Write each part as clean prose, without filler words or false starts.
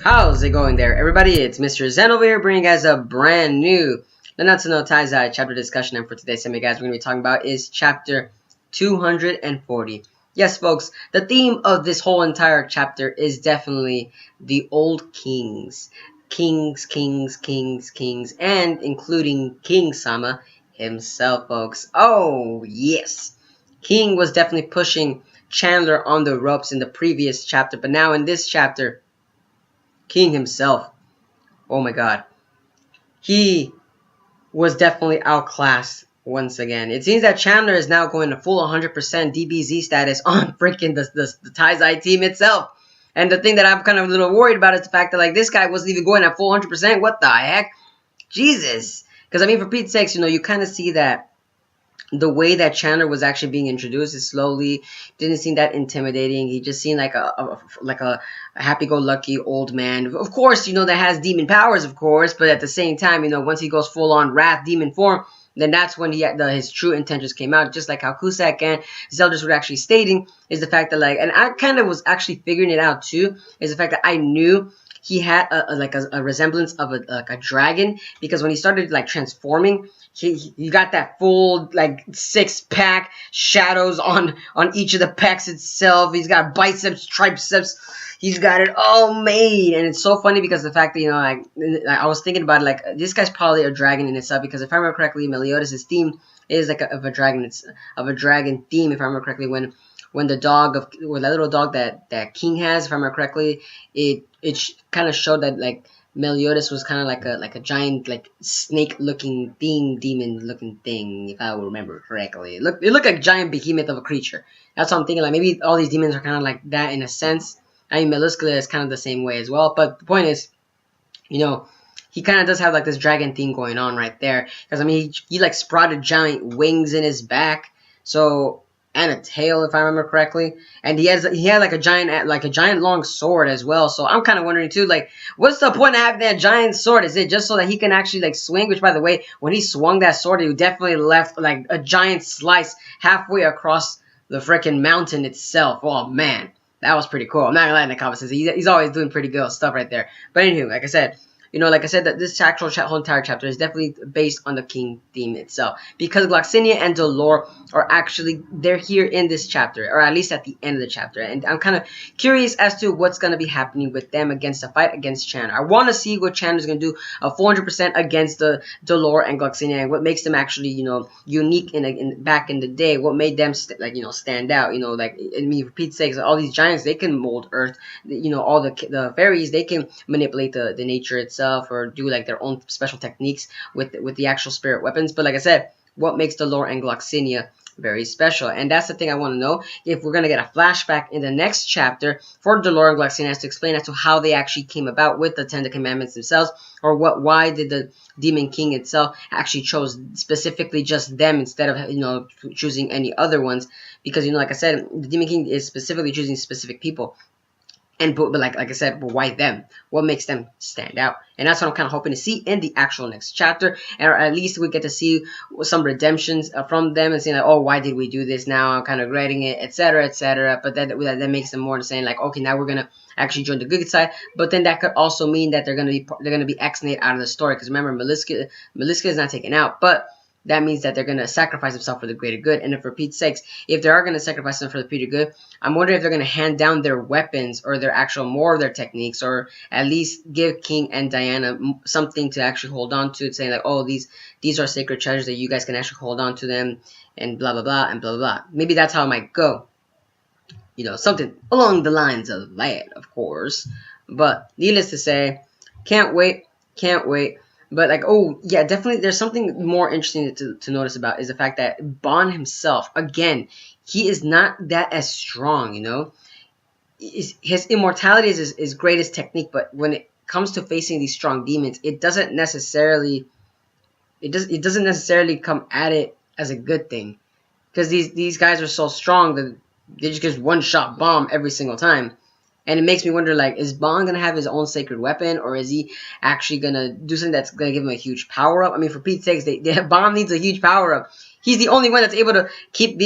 How's it going there, everybody? It's Mr. Zen over here bringing you guys a brand new Nanatsu no Taizai chapter discussion. And for today's anime, guys, we're going to be talking about is chapter 240. Yes, folks, the theme of this whole entire chapter is definitely the old kings. Kings, and including King Sama himself, folks. Oh, yes. King was definitely pushing Chandler on the ropes in the previous chapter, but now in this chapter, King himself, oh my god, he was definitely outclassed once again. It seems that Chandler is now going to full 100% DBZ status on freaking the Taizai team itself. And the thing that I'm kind of a little worried about is the fact that, like, this guy wasn't even going at full 100%. What the heck? Jesus. Because, I mean, for Pete's sakes, you know, you kind of see that the way that Chandler was actually being introduced is slowly, didn't seem that intimidating. He just seemed like a happy-go-lucky old man. Of course, you know, that has demon powers, of course, but at the same time, you know, once he goes full-on wrath demon form, then that's when his true intentions came out. Just like how Kusak and Zeldris were actually stating, is the fact that, like, and I kind of was actually figuring it out too, is the fact that I knew he had a resemblance of a dragon, because when he started like transforming, he got that full like six-pack shadows on each of the pecs itself. He's got biceps, triceps. He's got it all made, and it's so funny because the fact that, you know, like I was thinking about it, like, this guy's probably a dragon in itself, because if I remember correctly, MacLeod's theme is like of a dragon. It's of a dragon theme, if I remember correctly. When the dog that little dog that King has, if I remember correctly, it kind of showed that, like, MacLeod was kind of like a giant, like, snake looking thing, demon looking thing, if I remember correctly. It looked like a giant behemoth of a creature. That's what I'm thinking. Like, maybe all these demons are kind of like that in a sense. I mean, Meluscula is kind of the same way as well. But the point is, you know, he kind of does have like this dragon thing going on right there. Because, I mean, he like sprouted giant wings in his back. So, and a tail, if I remember correctly. And he had like a giant long sword as well. So I'm kind of wondering too, like, what's the point of having that giant sword? Is it just so that he can actually like swing? Which, by the way, when he swung that sword, he definitely left like a giant slice halfway across the freaking mountain itself. Oh man, that was pretty cool. I'm not gonna lie, in the comments, he's always doing pretty good stuff right there. But anywho, like I said, you know, like I said, that this actual whole entire chapter is definitely based on the King theme itself, because Gloxinia and Dolor are actually, they're here in this chapter, or at least at the end of the chapter, and I'm kind of curious as to what's going to be happening with them against the fight against Chandler. I want to see what Chandler's going to do 400% against the Dolor and Gloxinia, and what makes them actually, you know, unique back in the day, what made them stand out, you know, like, I mean, for Pete's sake, all these giants, they can mold earth, you know, all the fairies, they can manipulate the nature itself, or do like their own special techniques with the actual spirit weapons. But like I said, what makes Dolor and Gloxinia very special? And that's the thing I want to know. If we're going to get a flashback in the next chapter for Dolor and Gloxinia to explain as to how they actually came about with the Ten Commandments themselves, or why did the Demon King itself actually chose specifically just them instead of, you know, choosing any other ones. Because, you know, like I said, the Demon King is specifically choosing specific people. And but like I said, but why them? What makes them stand out? And that's what I'm kind of hoping to see in the actual next chapter, or at least we get to see some redemptions from them and saying like, oh, why did we do this now? I'm kind of regretting it, etc., etc. But that makes them more saying like, okay, now we're gonna actually join the good side. But then that could also mean that they're gonna be exonerated out of the story, because remember, Meluscula is not taken out, but that means that they're going to sacrifice themselves for the greater good. And if, for Pete's sakes, if they are going to sacrifice them for the greater good, I'm wondering if they're going to hand down their weapons or more of their techniques, or at least give King and Diana something to actually hold on to, saying like, oh, these are sacred treasures that you guys can actually hold on to them, and blah, blah, blah, and blah, blah, blah. Maybe that's how it might go. You know, something along the lines of that, of course. But needless to say, can't wait. But, like, oh, yeah, definitely there's something more interesting to notice about, is the fact that Bond himself, again, he is not that as strong, you know? His immortality is his greatest technique, but when it comes to facing these strong demons, it doesn't necessarily come at it as a good thing. Because these guys are so strong that they just one-shot bomb every single time. And it makes me wonder, like, is Bond going to have his own sacred weapon, or is he actually going to do something that's going to give him a huge power-up? I mean, for Pete's sakes, Bond needs a huge power-up. He's the only one that's able to keep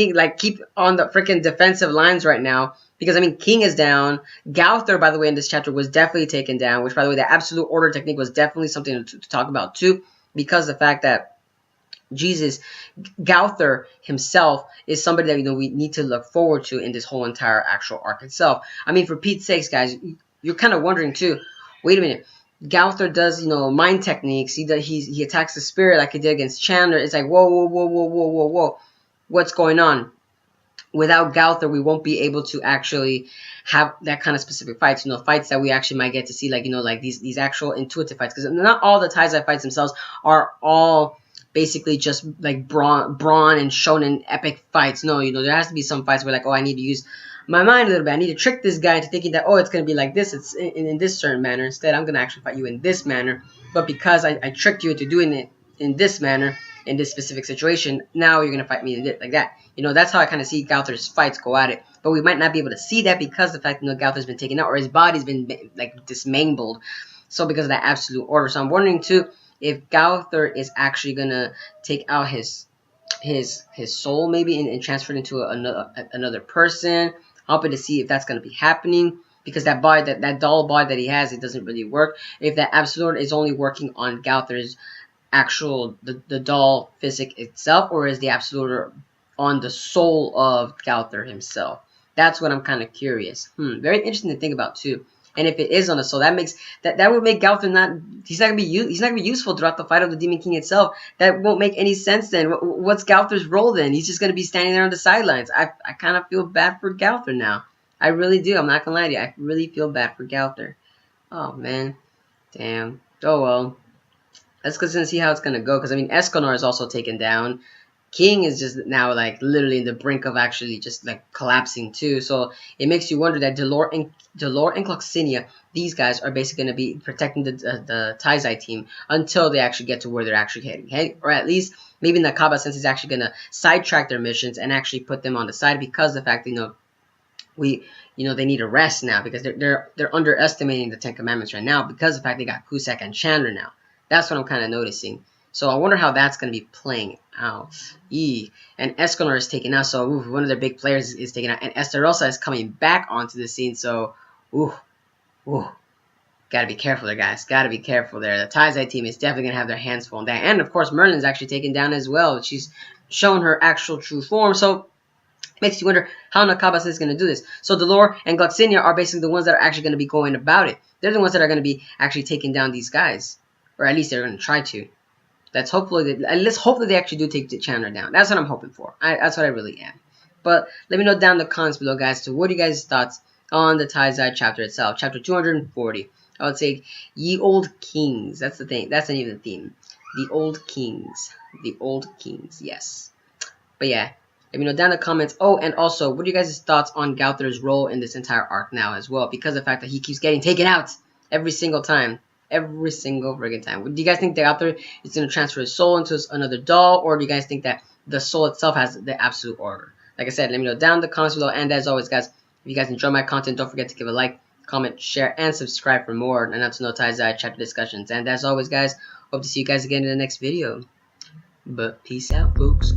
on the freaking defensive lines right now, Because, I mean, King is down. Gauther, by the way, in this chapter was definitely taken down, which, by the way, the absolute order technique was definitely something to talk about, too, because the fact that Gauther himself is somebody that, you know, we need to look forward to in this whole entire actual arc itself. I mean, for Pete's sakes, guys, you're kind of wondering, too, wait a minute. Gauther does, you know, mind techniques. He attacks the spirit like he did against Chandler. It's like, whoa. What's going on? Without Gauther, we won't be able to actually have that kind of specific fights. You know, fights that we actually might get to see, like, you know, like these actual intuitive fights. Because not all the Taizai fights themselves are all basically just like brawn and shonen epic fights. No, you know, there has to be some fights where, like, oh, I need to use my mind a little bit. I need to trick this guy into thinking that, oh, it's going to be like this. It's in this certain manner. Instead, I'm going to actually fight you in this manner. But because I tricked you into doing it in this manner, in this specific situation, now you're going to fight me like that. You know, that's how I kind of see Gauther's fights go at it. But we might not be able to see that because the fact that, you know, Gauther's been taken out or his body's been, like, dismangled. So because of that absolute order. So I'm wondering, too, if Gauther is actually going to take out his soul maybe and transfer it into another person. Hoping to see if that's going to be happening, because that body, that doll body that he has, it doesn't really work. If that absolute is only working on Gauther's actual the doll physic itself, or is the absolute on the soul of Gauther himself? That's what I'm kind of curious. Very interesting to think about too. And if it is on the soul, that makes that would make Gauther he's not gonna be useful throughout the fight of the Demon King itself. That won't make any sense then. What's Gauther's role then? He's just gonna be standing there on the sidelines. I kind of feel bad for Gauther now. I really do. I'm not gonna lie to you. I really feel bad for Gauther. Oh man, damn. Oh well. Let's go and see how it's gonna go. Because I mean, Escanor is also taken down. King is just now, like, literally in the brink of actually just, like, collapsing too. So it makes you wonder that Delore and Cloxinia, these guys are basically going to be protecting the Taizai team until they actually get to where they're actually heading. Or at least maybe Nakaba Sensei is actually going to sidetrack their missions and actually put them on the side, because the fact that, you know, they need a rest now, because they're underestimating the Ten Commandments right now because of the fact they got Cusack and Chandler now. That's what I'm kind of noticing. So I wonder how that's going to be playing out. And Escanor is taken out, so one of their big players is taken out. And Esterosa is coming back onto the scene, so gotta be careful there, guys. Gotta be careful there. The Taizai team is definitely going to have their hands full on that. And, of course, Merlin's actually taken down as well. She's shown her actual true form, so it makes you wonder how Nakaba is going to do this. So Delore and Gloxinia are basically the ones that are actually going to be going about it. They're the ones that are going to be actually taking down these guys. Or at least they're going to try to. Let's hope that they actually do take the Chandler down. That's what I'm hoping for. That's what I really am. But let me know down in the comments below, guys, to what are you guys' thoughts on the Taizai chapter itself. Chapter 240. I would say, Ye Old Kings. That's the thing. That's not even the theme. The Old Kings. The Old Kings. Yes. But yeah. Let me know down in the comments. Oh, and also, what are you guys' thoughts on Gauther's role in this entire arc now as well? Because of the fact that he keeps getting taken out every single time. Every single friggin' time. Do you guys think that Gauther is going to transfer his soul into another doll? Or do you guys think that the soul itself has the absolute order? Like I said, let me know down in the comments below. And as always, guys, if you guys enjoy my content, don't forget to give a like, comment, share, and subscribe for more Nanatsu no Taizai chapter discussions. And as always, guys, hope to see you guys again in the next video. But peace out, folks.